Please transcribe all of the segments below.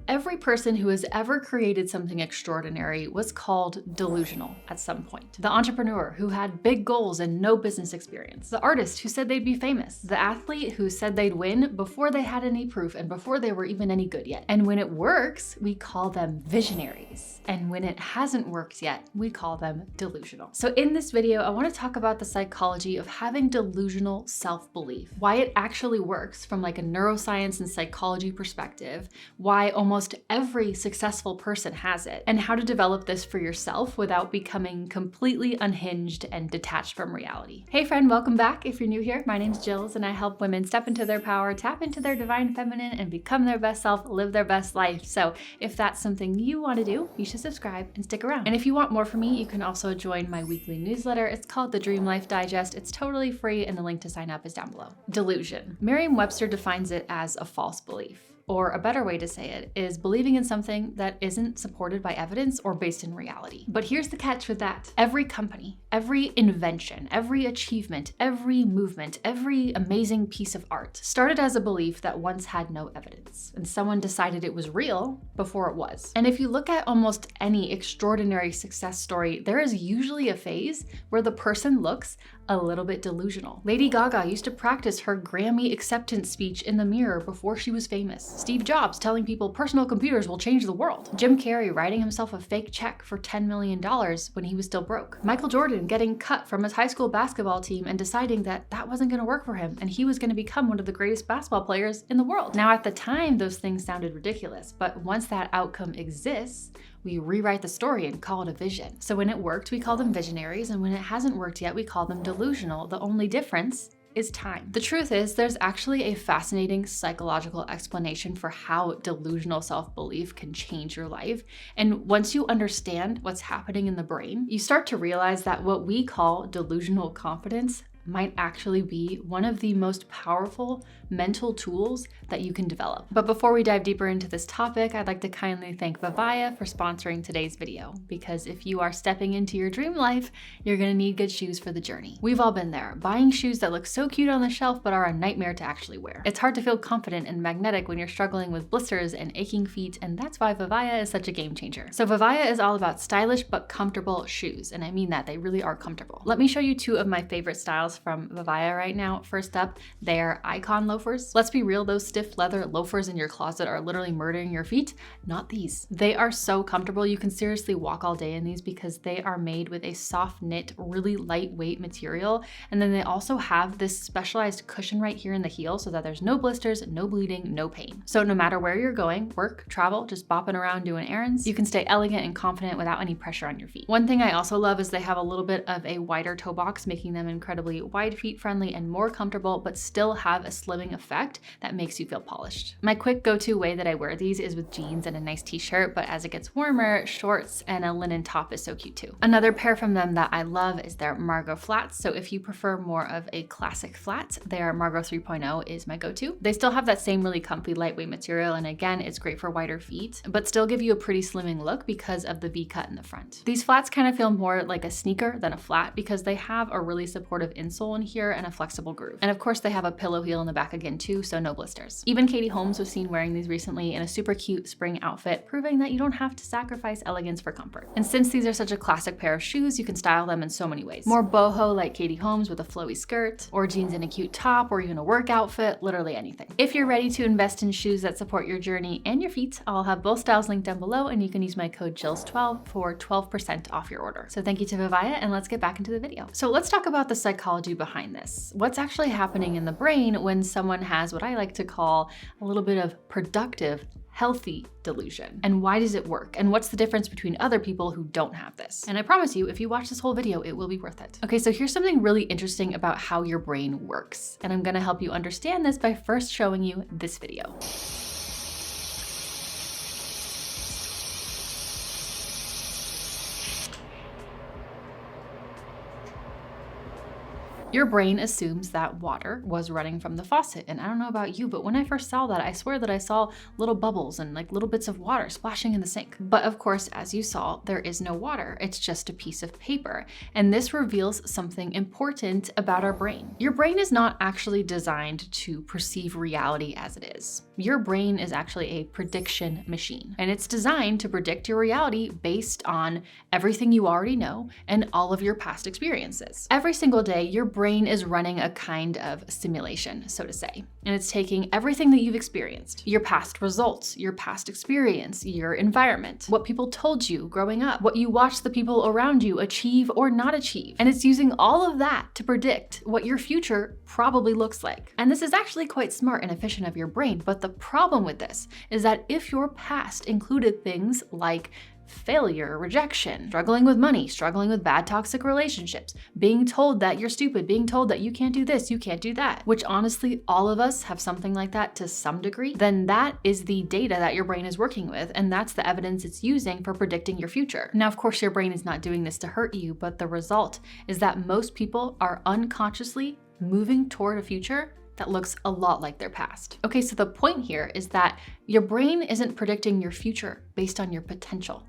Every person who has ever created something extraordinary was called delusional at some point. The entrepreneur who had big goals and no business experience. The artist who said they'd be famous. The athlete who said they'd win before they had any proof and before they were even any good yet. And when it works, we call them visionaries. And when it hasn't worked yet, we call them delusional. So in this video, I want to talk about the psychology of having delusional self-belief, why it actually works from like a neuroscience and psychology perspective, why almost every successful person has it, and how to develop this for yourself without becoming completely unhinged and detached from reality. Hey friend, welcome back. If you're new here, my name's Jillz and I help women step into their power, tap into their divine feminine, and become their best self, live their best life. So if that's something you want to do, you should subscribe and stick around. And if you want more from me, you can also join my weekly newsletter. It's called the Dream Life Digest. It's totally free and the link to sign up is down below. Delusion. Merriam-Webster defines it as a false belief. Or a better way to say it is believing in something that isn't supported by evidence or based in reality. But here's the catch with that. Every company, every invention, every achievement, every movement, every amazing piece of art started as a belief that once had no evidence, and someone decided it was real before it was. And if you look at almost any extraordinary success story, there is usually a phase where the person looks a little bit delusional. Lady Gaga used to practice her Grammy acceptance speech in the mirror before she was famous. Steve Jobs telling people personal computers will change the world. Jim Carrey writing himself a fake check for $10 million when he was still broke. Michael Jordan getting cut from his high school basketball team and deciding that that wasn't going to work for him and he was going to become one of the greatest basketball players in the world. Now at the time, those things sounded ridiculous, but once that outcome exists, we rewrite the story and call it a vision. So when it worked, we call them visionaries, and when it hasn't worked yet, we call them delusional. The only difference is time. The truth is, there's actually a fascinating psychological explanation for how delusional self-belief can change your life. And once you understand what's happening in the brain, you start to realize that what we call delusional confidence might actually be one of the most powerful mental tools that you can develop. But before we dive deeper into this topic, I'd like to kindly thank Vivaya for sponsoring today's video, because if you are stepping into your dream life, you're gonna need good shoes for the journey. We've all been there, buying shoes that look so cute on the shelf but are a nightmare to actually wear. It's hard to feel confident and magnetic when you're struggling with blisters and aching feet, and that's why Vivaya is such a game changer. So Vivaya is all about stylish but comfortable shoes, and I mean that, they really are comfortable. Let me show you two of my favorite styles from Vivaya right now. First up, they're icon loafers. Let's be real, those stiff leather loafers in your closet are literally murdering your feet. Not these. They are so comfortable. You can seriously walk all day in these because they are made with a soft knit, really lightweight material. And then they also have this specialized cushion right here in the heel so that there's no blisters, no bleeding, no pain. So no matter where you're going, work, travel, just bopping around doing errands, you can stay elegant and confident without any pressure on your feet. One thing I also love is they have a little bit of a wider toe box, making them incredibly wide feet friendly and more comfortable, but still have a slimming effect that makes you feel polished. My quick go-to way that I wear these is with jeans and a nice t-shirt, but as it gets warmer, shorts and a linen top is so cute too. Another pair from them that I love is their Margot flats. So if you prefer more of a classic flat, their Margot 3.0 is my go-to. They still have that same really comfy lightweight material, and again, it's great for wider feet, but still give you a pretty slimming look because of the V-cut in the front. These flats kind of feel more like a sneaker than a flat because they have a really supportive insole in here and a flexible groove. And of course they have a pillow heel in the back again too, so no blisters. Even Katie Holmes was seen wearing these recently in a super cute spring outfit, proving that you don't have to sacrifice elegance for comfort. And since these are such a classic pair of shoes, you can style them in so many ways. More boho like Katie Holmes with a flowy skirt, or jeans in a cute top, or even a work outfit, literally anything. If you're ready to invest in shoes that support your journey and your feet, I'll have both styles linked down below, and you can use my code Jillz12 for 12% off your order. So thank you to Vivaya, and let's get back into the video. So let's talk about the psychology behind this. What's actually happening in the brain when someone has what I like to call a little bit of productive, healthy delusion? And why does it work? And what's the difference between other people who don't have this? And I promise you, if you watch this whole video, it will be worth it. Okay, so here's something really interesting about how your brain works. And I'm gonna help you understand this by first showing you this video. Your brain assumes that water was running from the faucet. And I don't know about you, but when I first saw that, I swear that I saw little bubbles and like little bits of water splashing in the sink. But of course, as you saw, there is no water. It's just a piece of paper. And this reveals something important about our brain. Your brain is not actually designed to perceive reality as it is. Your brain is actually a prediction machine, and it's designed to predict your reality based on everything you already know and all of your past experiences. Every single day, your brain is running a kind of simulation, so to say, and it's taking everything that you've experienced, your past results, your past experience, your environment, what people told you growing up, what you watched the people around you achieve or not achieve, and it's using all of that to predict what your future probably looks like. And this is actually quite smart and efficient of your brain, but the problem with this is that if your past included things like failure, rejection, struggling with money, struggling with bad toxic relationships, being told that you're stupid, being told that you can't do this, you can't do that, which honestly, all of us have something like that to some degree, then that is the data that your brain is working with, and that's the evidence it's using for predicting your future. Now, of course, your brain is not doing this to hurt you, but the result is that most people are unconsciously moving toward a future that looks a lot like their past. Okay, so the point here is that your brain isn't predicting your future based on your potential.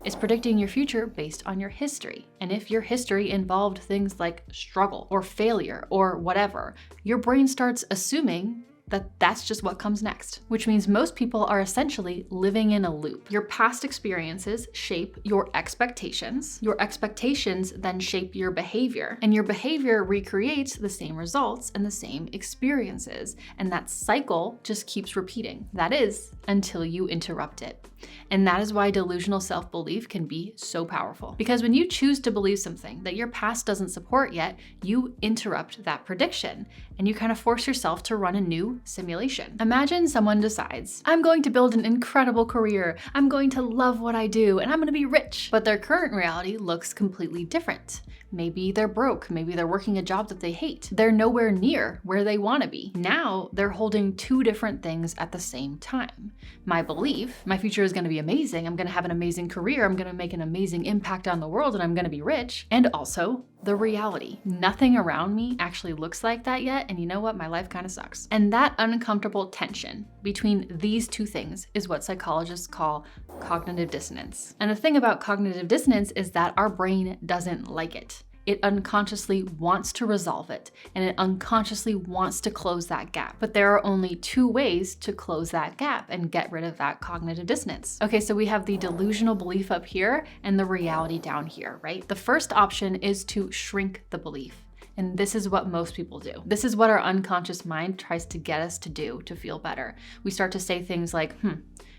It's predicting your future based on your history. And if your history involved things like struggle or failure or whatever, your brain starts assuming that that's just what comes next, which means most people are essentially living in a loop. Your past experiences shape your expectations. Your expectations then shape your behavior, and your behavior recreates the same results and the same experiences. And that cycle just keeps repeating. That is, until you interrupt it. And that is why delusional self-belief can be so powerful. Because when you choose to believe something that your past doesn't support yet, you interrupt that prediction and you kind of force yourself to run a new simulation. Imagine someone decides, I'm going to build an incredible career, I'm going to love what I do, and I'm going to be rich. But their current reality looks completely different. Maybe they're broke, maybe they're working a job that they hate. They're nowhere near where they want to be. Now they're holding two different things at the same time. My belief, my future is going to be amazing, I'm going to have an amazing career, I'm going to make an amazing impact on the world, and I'm going to be rich. And also the reality. Nothing around me actually looks like that yet, and you know what? My life kind of sucks. And that uncomfortable tension between these two things is what psychologists call cognitive dissonance. And the thing about cognitive dissonance is that our brain doesn't like it. It unconsciously wants to resolve it, and it unconsciously wants to close that gap. But there are only two ways to close that gap and get rid of that cognitive dissonance. Okay, so we have the delusional belief up here and the reality down here, right? The first option is to shrink the belief. And this is what most people do. This is what our unconscious mind tries to get us to do to feel better. We start to say things like,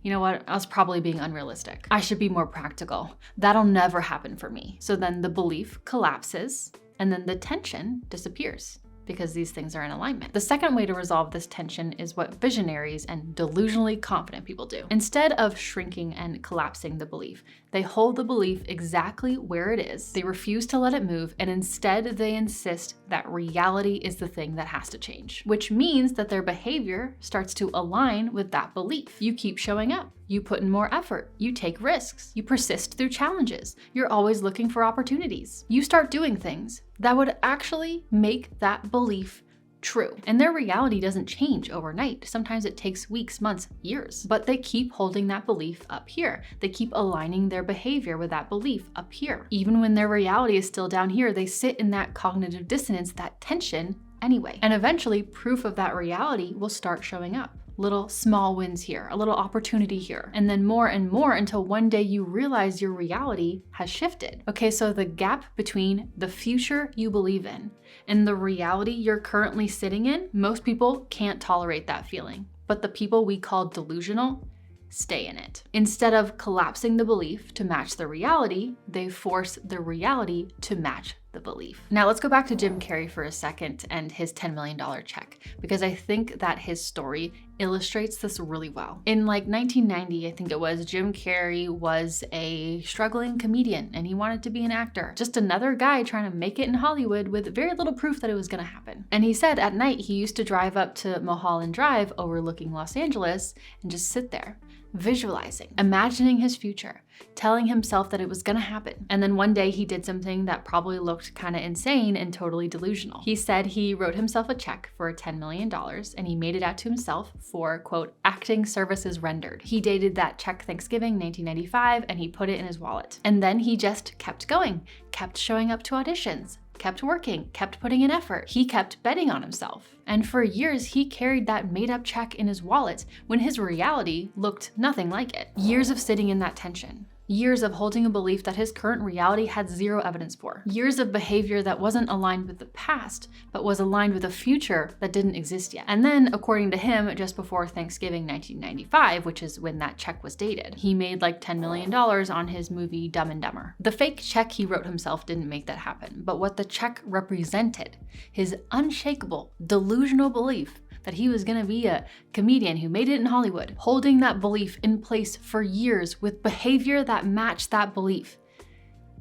you know what, I was probably being unrealistic. I should be more practical. That'll never happen for me. So then the belief collapses and then the tension disappears because these things are in alignment. The second way to resolve this tension is what visionaries and delusionally confident people do. Instead of shrinking and collapsing the belief, they hold the belief exactly where it is. They refuse to let it move, and instead they insist that reality is the thing that has to change, which means that their behavior starts to align with that belief. You keep showing up. You put in more effort, you take risks, you persist through challenges, you're always looking for opportunities. You start doing things that would actually make that belief true. And their reality doesn't change overnight. Sometimes it takes weeks, months, years, but they keep holding that belief up here. They keep aligning their behavior with that belief up here. Even when their reality is still down here, they sit in that cognitive dissonance, that tension anyway. And eventually proof of that reality will start showing up. Little small wins here, a little opportunity here, and then more and more until one day you realize your reality has shifted. Okay, so the gap between the future you believe in and the reality you're currently sitting in, most people can't tolerate that feeling. But the people we call delusional stay in it. Instead of collapsing the belief to match the reality, they force the reality to match the belief. Now let's go back to Jim Carrey for a second and his $10 million check, because I think that his story illustrates this really well. In like 1990, I think it was, Jim Carrey was a struggling comedian and he wanted to be an actor. Just another guy trying to make it in Hollywood with very little proof that it was gonna happen. And he said at night he used to drive up to Mulholland Drive overlooking Los Angeles and just sit there, visualizing, imagining his future, telling himself that it was gonna happen. And then one day he did something that probably looked kind of insane and totally delusional. He said he wrote himself a check for $10 million and he made it out to himself for, quote, acting services rendered. He dated that check Thanksgiving 1995 and he put it in his wallet. And then he just kept going, kept showing up to auditions, kept working, kept putting in effort. He kept betting on himself. And for years, he carried that made-up check in his wallet when his reality looked nothing like it. Years of sitting in that tension. Years of holding a belief that his current reality had zero evidence for. Years of behavior that wasn't aligned with the past, but was aligned with a future that didn't exist yet. And then, according to him, just before Thanksgiving 1995, which is when that check was dated, he made like $10 million on his movie Dumb and Dumber. The fake check he wrote himself didn't make that happen, but what the check represented, his unshakable, delusional belief that he was gonna be a comedian who made it in Hollywood, holding that belief in place for years with behavior that matched that belief.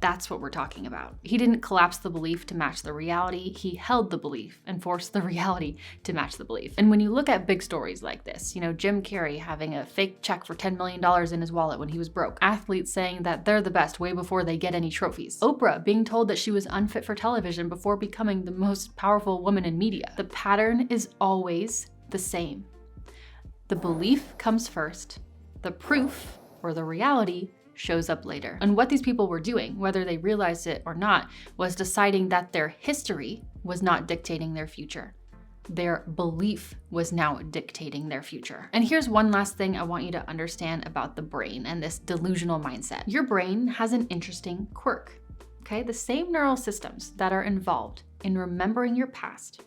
That's what we're talking about. He didn't collapse the belief to match the reality, he held the belief and forced the reality to match the belief. And when you look at big stories like this, Jim Carrey having a fake check for $10 million in his wallet when he was broke, athletes saying that they're the best way before they get any trophies, Oprah being told that she was unfit for television before becoming the most powerful woman in media, the pattern is always the same. The belief comes first, the proof or the reality shows up later. And what these people were doing, whether they realized it or not, was deciding that their history was not dictating their future. Their belief was now dictating their future. And here's one last thing I want you to understand about the brain and this delusional mindset. Your brain has an interesting quirk, okay? The same neural systems that are involved in remembering your past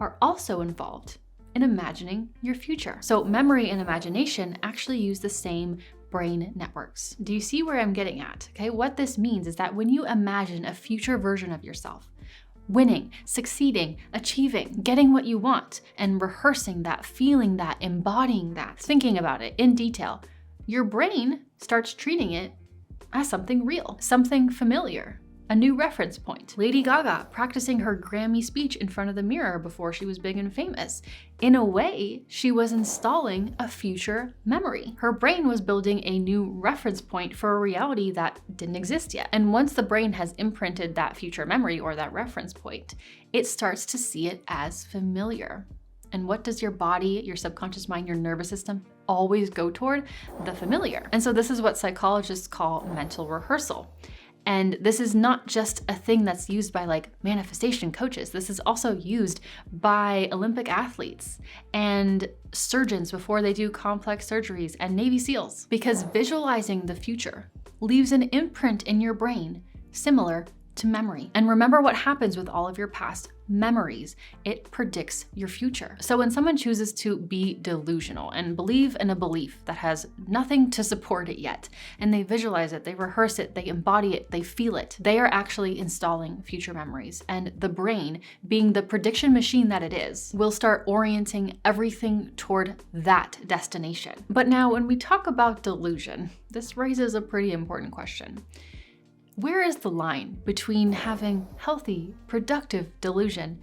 are also involved in imagining your future. So memory and imagination actually use the same brain networks. Do you see where I'm getting at? Okay, what this means is that when you imagine a future version of yourself, winning, succeeding, achieving, getting what you want, and rehearsing that, feeling that, embodying that, thinking about it in detail, your brain starts treating it as something real, something familiar, a new reference point. Lady Gaga practicing her Grammy speech in front of the mirror before she was big and famous. In a way, she was installing a future memory. Her brain was building a new reference point for a reality that didn't exist yet. And once the brain has imprinted that future memory or that reference point, it starts to see it as familiar. And what does your body, your subconscious mind, your nervous system always go toward? The familiar. And so this is what psychologists call mental rehearsal. And this is not just a thing that's used by like manifestation coaches. This is also used by Olympic athletes and surgeons before they do complex surgeries and Navy SEALs, because visualizing the future leaves an imprint in your brain similar to memory. And remember what happens with all of your past memories. It predicts your future. So when someone chooses to be delusional and believe in a belief that has nothing to support it yet, and they visualize it, they rehearse it, they embody it, they feel it, they are actually installing future memories. And the brain, being the prediction machine that it is, will start orienting everything toward that destination. But now when we talk about delusion, this raises a pretty important question. Where is the line between having healthy, productive delusion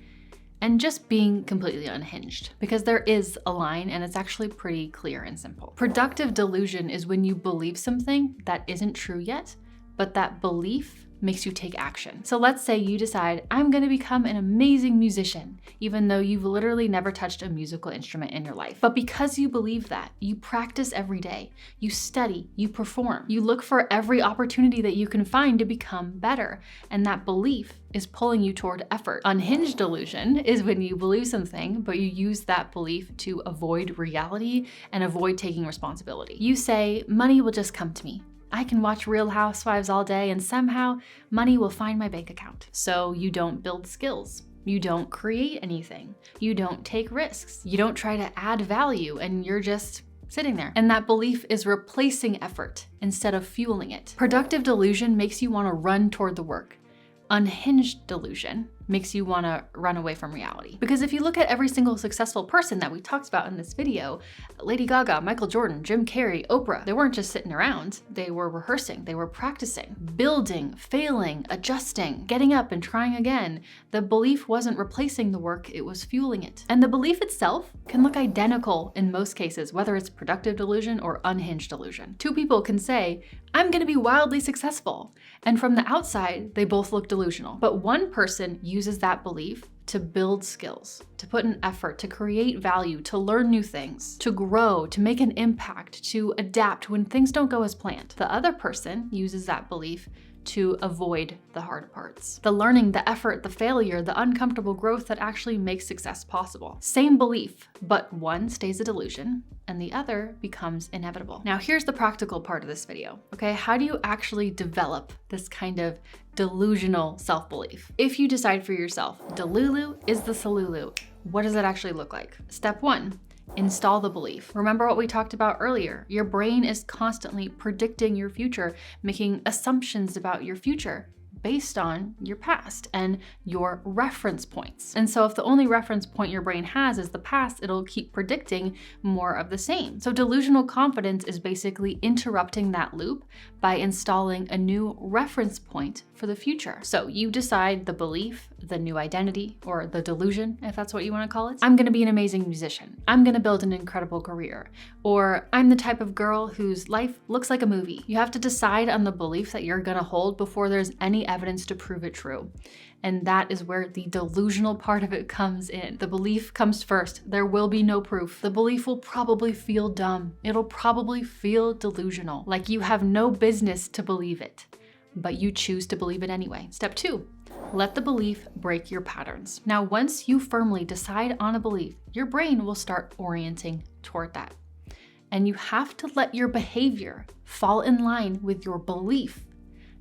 and just being completely unhinged? Because there is a line and it's actually pretty clear and simple. Productive delusion is when you believe something that isn't true yet, but that belief makes you take action. So let's say you decide, I'm gonna become an amazing musician, even though you've literally never touched a musical instrument in your life. But because you believe that, you practice every day, you study, you perform, you look for every opportunity that you can find to become better. And that belief is pulling you toward effort. Unhinged delusion is when you believe something, but you use that belief to avoid reality and avoid taking responsibility. You say, money will just come to me. I can watch Real Housewives all day and somehow money will find my bank account. So you don't build skills. You don't create anything. You don't take risks. You don't try to add value and you're just sitting there. And that belief is replacing effort instead of fueling it. Productive delusion makes you want to run toward the work. unhinged delusion makes you want to run away from reality. Because if you look at every single successful person that we talked about in this video, Lady Gaga, Michael Jordan, Jim Carrey, Oprah, they weren't just sitting around. They were rehearsing, they were practicing, building, failing, adjusting, getting up and trying again. The belief wasn't replacing the work, it was fueling it. And the belief itself can look identical in most cases, whether it's productive delusion or unhinged delusion. Two people can say, I'm gonna be wildly successful. And from the outside, they both look delusional. But one person uses that belief to build skills, to put an effort, to create value, to learn new things, to grow, to make an impact, to adapt when things don't go as planned. The other person uses that belief to avoid the hard parts. The learning, the effort, the failure, the uncomfortable growth that actually makes success possible. Same belief, but one stays a delusion and the other becomes inevitable. Now here's the practical part of this video, okay? How do you actually develop this kind of delusional self-belief? If you decide for yourself, Delulu is the Salulu, what does that actually look like? Step 1. Install the belief. Remember what we talked about earlier. Your brain is constantly predicting your future, making assumptions about your future based on your past and your reference points. And so if the only reference point your brain has is the past, it'll keep predicting more of the same. So delusional confidence is basically interrupting that loop by installing a new reference point for the future. So you decide the belief, the new identity, or the delusion, if that's what you want to call it. I'm going to be an amazing musician. I'm going to build an incredible career. Or I'm the type of girl whose life looks like a movie. You have to decide on the belief that you're going to hold before there's any evidence to prove it true. And that is where the delusional part of it comes in. The belief comes first. There will be no proof. The belief will probably feel dumb. It'll probably feel delusional, like you have no business to believe it, but you choose to believe it anyway. Step 2, let the belief break your patterns. Now, once you firmly decide on a belief, your brain will start orienting toward that. And you have to let your behavior fall in line with your belief,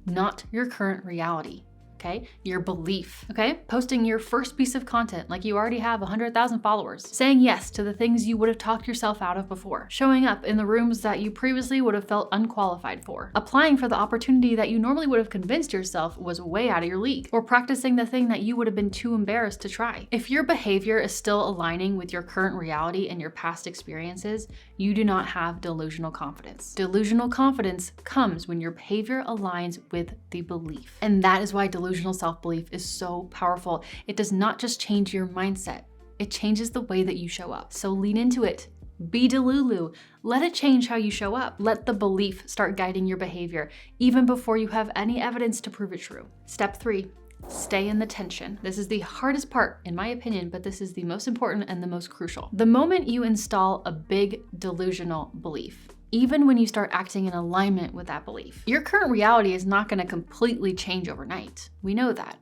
not your current reality. Okay, your belief, okay? Posting your first piece of content like you already have 100,000 followers. Saying yes to the things you would have talked yourself out of before. Showing up in the rooms that you previously would have felt unqualified for. Applying for the opportunity that you normally would have convinced yourself was way out of your league. Or practicing the thing that you would have been too embarrassed to try. If your behavior is still aligning with your current reality and your past experiences, you do not have delusional confidence. Delusional confidence comes when your behavior aligns with the belief. And that is why delusional self-belief is so powerful. It does not just change your mindset, it changes the way that you show up. So lean into it. Be Delulu. Let it change how you show up. Let the belief start guiding your behavior, even before you have any evidence to prove it true. Step 3, stay in the tension. This is the hardest part, in my opinion, but this is the most important and the most crucial. The moment you install a big delusional belief, even when you start acting in alignment with that belief, your current reality is not going to completely change overnight. We know that,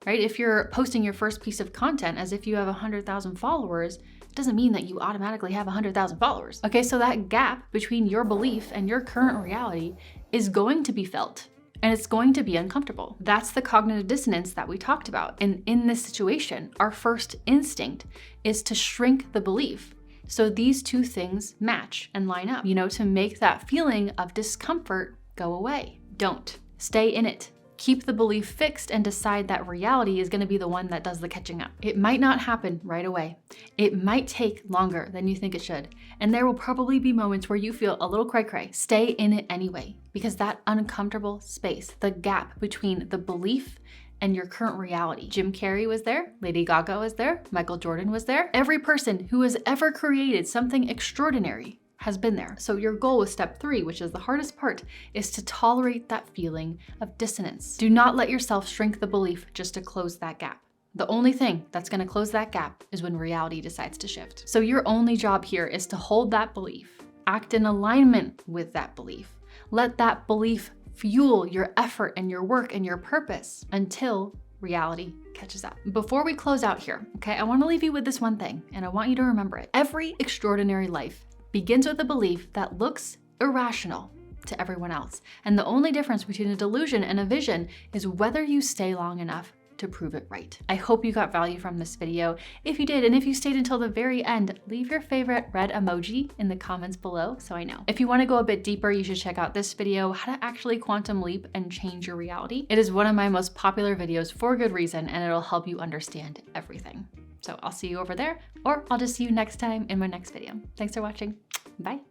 right? If you're posting your first piece of content as if you have 100,000 followers, it doesn't mean that you automatically have 100,000 followers. Okay, so that gap between your belief and your current reality is going to be felt. And it's going to be uncomfortable. That's the cognitive dissonance that we talked about. And in this situation, our first instinct is to shrink the belief. So these two things match and line up, to make that feeling of discomfort go away. Don't. Stay in it. Keep the belief fixed and decide that reality is going to be the one that does the catching up. It might not happen right away. It might take longer than you think it should. And there will probably be moments where you feel a little cray-cray. Stay in it anyway, because that uncomfortable space, the gap between the belief and your current reality. Jim Carrey was there, Lady Gaga was there, Michael Jordan was there. Every person who has ever created something extraordinary has been there. So your goal with step 3, which is the hardest part, is to tolerate that feeling of dissonance. Do not let yourself shrink the belief just to close that gap. The only thing that's going to close that gap is when reality decides to shift. So your only job here is to hold that belief, act in alignment with that belief. Let that belief fuel your effort and your work and your purpose until reality catches up. Before we close out here, okay, I want to leave you with this one thing, and I want you to remember it. Every extraordinary life begins with a belief that looks irrational to everyone else. And the only difference between a delusion and a vision is whether you stay long enough to prove it right. I hope you got value from this video. If you did, and if you stayed until the very end, leave your favorite red emoji in the comments below so I know. If you want to go a bit deeper, you should check out this video, How to Actually Quantum Leap and Change Your Reality. It is one of my most popular videos for good reason, and it'll help you understand everything. So I'll see you over there, or I'll just see you next time in my next video. Thanks for watching. Bye.